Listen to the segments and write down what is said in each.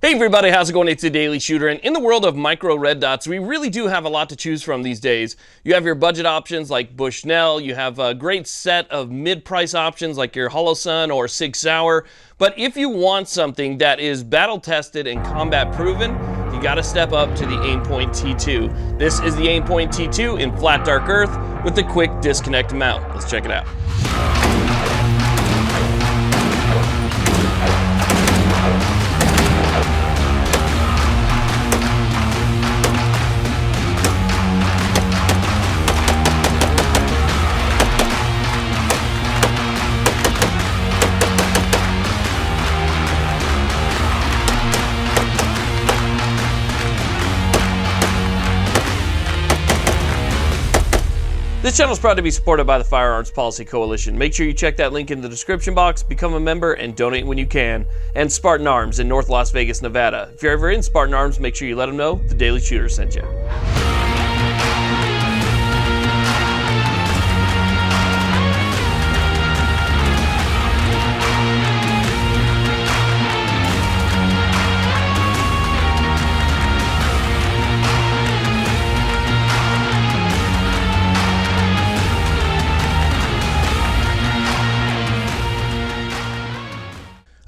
Hey everybody, how's it going? It's the Daily Shooter, and in the world of micro red dots, we really do have a lot to choose from these days. You have your budget options like Bushnell, you have a great set of mid-price options like your Holosun or Sig Sauer, but if you want something that is battle-tested and combat-proven, you gotta step up to the AimPoint T2. This is the AimPoint T2 in flat dark earth with the quick disconnect mount. Let's check it out. This channel is proud to be supported by the Firearms Policy Coalition. Make sure you check that link in the description box, become a member, and donate when you can. And Spartan Arms in North Las Vegas, Nevada. If you're ever in Spartan Arms, make sure you let them know the Daily Shooter sent you.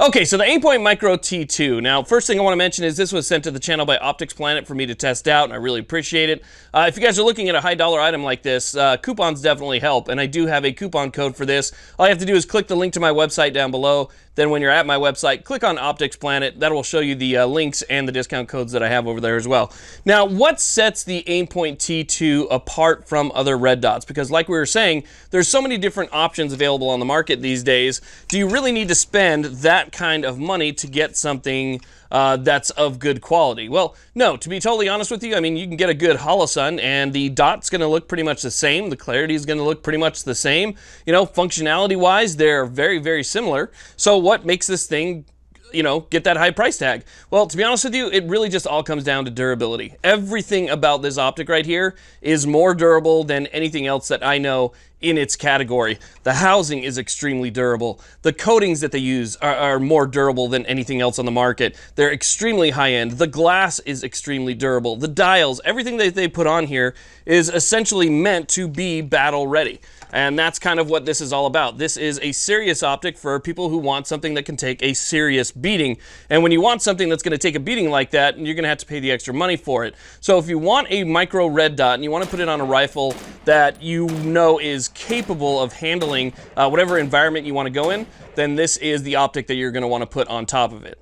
Okay, so the AimPoint Micro T2. Now, first thing I want to mention is this was sent to the channel by Optic Planet for me to test out, and I really appreciate it. If you guys are looking at a high dollar item like this, coupons definitely help, and I do have a coupon code for this. All you have to do is click the link to my website down below. Then when you're at my website, click on Optics Planet. That will show you the links and the discount codes that I have over there as well. Now, what sets the AimPoint T2 apart from other red dots? Because like we were saying, there's so many different options available on the market these days. Do you really need to spend that kind of money to get something that's of good quality? Well, no, to be totally honest with you, I mean, you can get a good Holosun and the dot's going to look pretty much the same. The clarity is going to look pretty much the same. You know, functionality wise, they're very, very similar. So what makes this thing, you know, get that high price tag? Well, to be honest with you, it really just all comes down to durability. Everything about this optic right here is more durable than anything else that I know in its category. The housing is extremely durable. The coatings that they use are more durable than anything else on the market. They're extremely high end. The glass is extremely durable. The dials, everything that they put on here is essentially meant to be battle ready. And that's kind of what this is all about. This is a serious optic for people who want something that can take a serious beating. And when you want something that's going to take a beating like that, you're going to have to pay the extra money for it. So if you want a micro red dot and you want to put it on a rifle that you know is capable of handling whatever environment you want to go in, then this is the optic that you're going to want to put on top of it.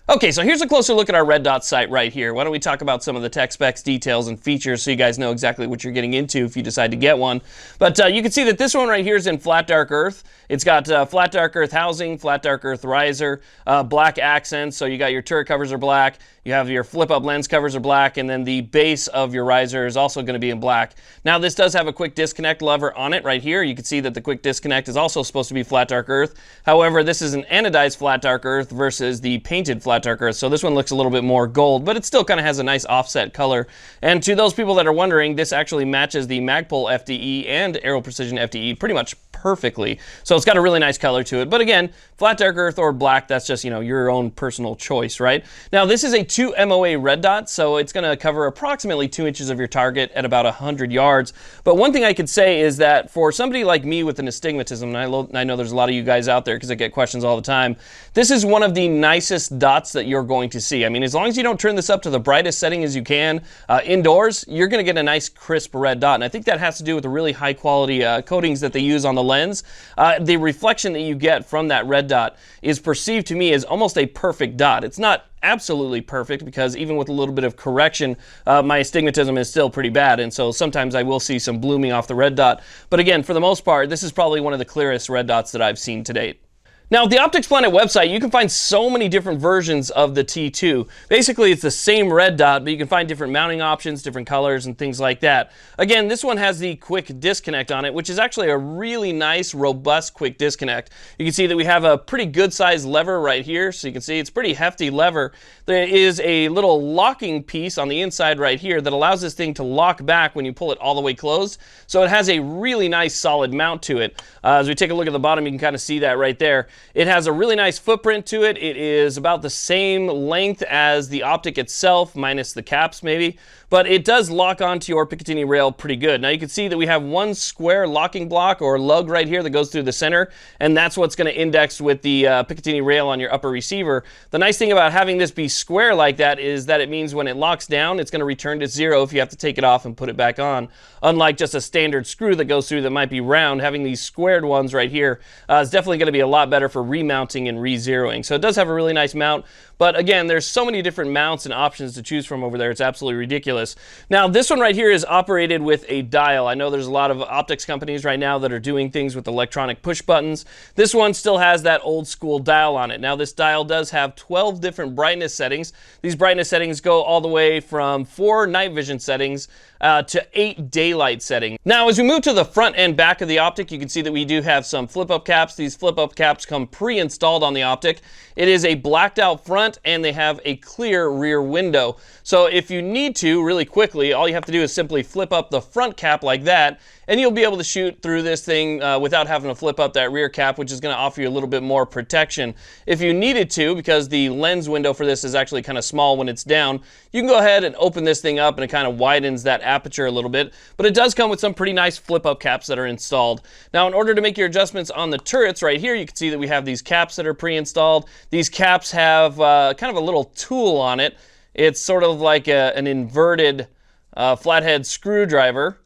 Okay, so here's a closer look at our red dot sight right here. Why don't we talk about some of the tech specs, details, and features so you guys know exactly what you're getting into if you decide to get one. But you can see that this one right here is in flat dark earth. It's got flat dark earth housing, flat dark earth riser, black accents, so you got your turret covers are black, you have your flip-up lens covers are black, and then the base of your riser is also going to be in black. Now this does have a quick disconnect lever on it right here. You can see that the quick disconnect is also supposed to be flat dark earth. However, this is an anodized flat dark earth versus the painted flat dark earth, so this one looks a little bit more gold, but it still kind of has a nice offset color. And to those people that are wondering, this actually matches the Magpul FDE and Aero Precision FDE pretty much perfectly. So it's got a really nice color to it. But again, flat dark earth or black, that's just, you know, your own personal choice, right? Now this is a 2 MOA red dot, so it's going to cover approximately 2 inches of your target at about 100 yards. But one thing I could say is that for somebody like me with an astigmatism, and I know there's a lot of you guys out there because I get questions all the time, this is one of the nicest dots that you're going to see. I mean, as long as you don't turn this up to the brightest setting as you can indoors, you're going to get a nice crisp red dot. And I think that has to do with the really high quality coatings that they use on the lens. The reflection that you get from that red dot is perceived to me as almost a perfect dot. It's not absolutely perfect because even with a little bit of correction, my astigmatism is still pretty bad, and so sometimes I will see some blooming off the red dot. But again, for the most part, this is probably one of the clearest red dots that I've seen to date. Now, at the Optics Planet website, you can find so many different versions of the T2. Basically, it's the same red dot, but you can find different mounting options, different colors, and things like that. Again, this one has the quick disconnect on it, which is actually a really nice, robust quick disconnect. You can see that we have a pretty good-sized lever right here, so you can see it's a pretty hefty lever. There is a little locking piece on the inside right here that allows this thing to lock back when you pull it all the way closed. So it has a really nice, solid mount to it. As we take a look at the bottom, you can kind of see that right there. It has a really nice footprint to it. It is about the same length as the Optic itself, minus the caps maybe, but it does lock onto your Picatinny rail pretty good. Now you can see that we have one square locking block or lug right here that goes through the center, and that's what's going to index with the Picatinny rail on your upper receiver. The nice thing about having this be square like that is that it means when it locks down, it's going to return to 0 if you have to take it off and put it back on. Unlike just a standard screw that goes through that might be round, having these squared ones right here is definitely going to be a lot better for remounting and re-zeroing. So it does have a really nice mount, but again, there's so many different mounts and options to choose from over there. It's absolutely ridiculous. Now, this one right here is operated with a dial. I know there's a lot of optics companies right now that are doing things with electronic push buttons. This one still has that old school dial on it. Now, this dial does have 12 different brightness settings. These brightness settings go all the way from 4 night vision settings to 8 daylight settings. Now, as we move to the front and back of the Optic, you can see that we do have some flip-up caps. These flip-up caps come pre-installed on the Optic. It is a blacked out front, and they have a clear rear window. So if you need to, really quickly, all you have to do is simply flip up the front cap like that, and you'll be able to shoot through this thing without having to flip up that rear cap, which is going to offer you a little bit more protection. If you needed to, because the lens window for this is actually kind of small when it's down, you can go ahead and open this thing up, and it kind of widens that aperture a little bit. But it does come with some pretty nice flip-up caps that are installed. Now, in order to make your adjustments on the turrets right here, you can see that we have these caps that are pre-installed. These caps have kind of a little tool on it. It's sort of like an inverted flathead screwdriver.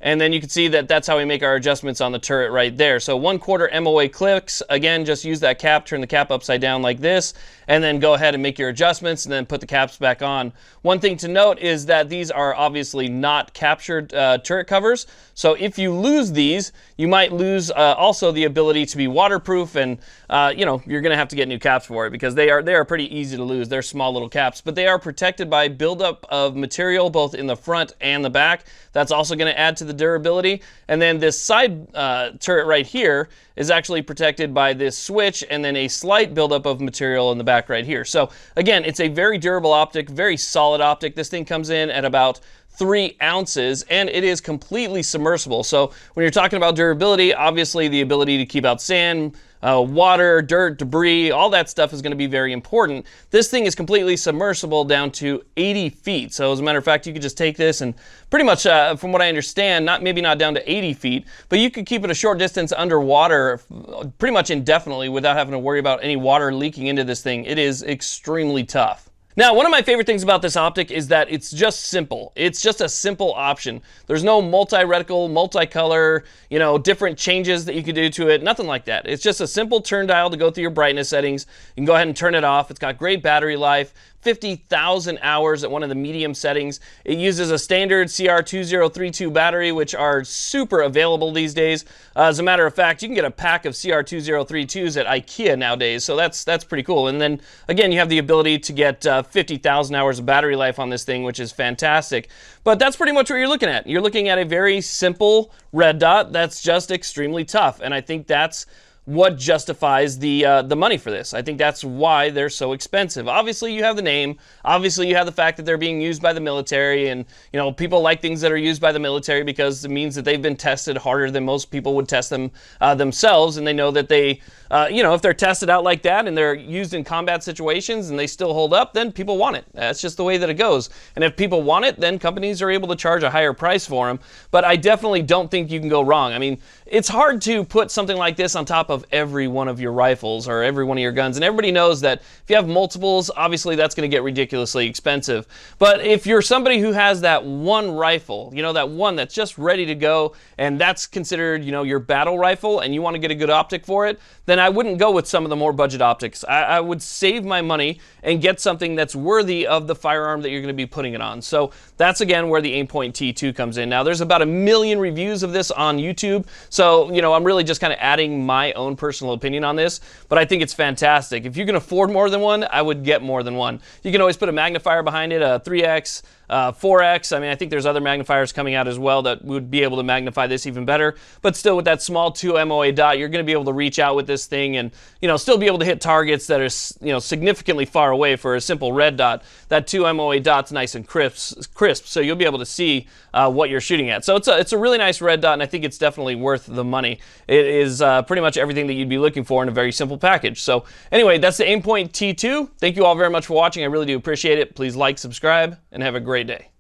And then you can see that that's how we make our adjustments on the turret right there. So 1/4 MOA clicks. Again, just use that cap, turn the cap upside down like this, and then go ahead and make your adjustments and then put the caps back on. One thing to note is that these are obviously not captured turret covers. So if you lose these, you might lose also the ability to be waterproof, and you know, you're going to have to get new caps for it because they are pretty easy to lose. They're small little caps, but they are protected by buildup of material both in the front and the back. That's also going to add to the durability. And then this side turret right here is actually protected by this switch and then a slight buildup of material in the back right here. So again, it's a very durable optic, very solid optic. This thing comes in at about 3 ounces, and it is completely submersible. So when you're talking about durability, obviously the ability to keep out sand, water, dirt, debris, all that stuff is going to be very important. This thing is completely submersible down to 80 feet. So as a matter of fact, you could just take this and pretty much, from what I understand, maybe not down to 80 feet, but you could keep it a short distance underwater pretty much indefinitely without having to worry about any water leaking into this thing. It is extremely tough. Now, one of my favorite things about this optic is that it's just simple. It's just a simple option. There's no multi-reticle, multicolor, you know, different changes that you can do to it, nothing like that. It's just a simple turn dial to go through your brightness settings. You can go ahead and turn it off. It's got great battery life, 50,000 hours at one of the medium settings. It uses a standard CR2032 battery, which are super available these days. As a matter of fact, you can get a pack of CR2032s at IKEA nowadays, so that's pretty cool. And then, again, you have the ability to get 50,000 hours of battery life on this thing, which is fantastic. But that's pretty much what you're looking at. You're looking at a very simple red dot that's just extremely tough, and I think that's what justifies the money for this. I think that's why they're so expensive. Obviously, you have the name. Obviously, you have the fact that they're being used by the military, and you know, people like things that are used by the military because it means that they've been tested harder than most people would test them themselves, and they know that they, you know, if they're tested out like that and they're used in combat situations and they still hold up, then people want it. That's just the way that it goes. And if people want it, then companies are able to charge a higher price for them. But I definitely don't think you can go wrong. I mean, it's hard to put something like this on top of every one of your rifles or every one of your guns, and everybody knows that if you have multiples, obviously that's going to get ridiculously expensive. But if you're somebody who has that one rifle, you know, that one that's just ready to go, and that's considered, you know, your battle rifle, and you want to get a good optic for it, then I wouldn't go with some of the more budget optics. I would save my money and get something that's worthy of the firearm that you're going to be putting it on. So that's again where the AimPoint T2 comes in. Now, there's about 1 million reviews of this on YouTube, so you know, I'm really just kind of adding my own personal opinion on this, but I think it's fantastic. If you can afford more than one, I would get more than one. You can always put a magnifier behind it, a 3x, 4x. I mean, I think there's other magnifiers coming out as well that would be able to magnify this even better, but still with that small 2 MOA dot, you're going to be able to reach out with this thing and, you know, still be able to hit targets that are, you know, significantly far away for a simple red dot. That 2 MOA dot's nice and crisp, so you'll be able to see what you're shooting at. So it's a really nice red dot, and I think it's definitely worth the money. It is pretty much everything everything that you'd be looking for in a very simple package. So anyway, that's the AimPoint T2. Thank you all very much for watching. I really do appreciate it. Please like, subscribe, and have a great day.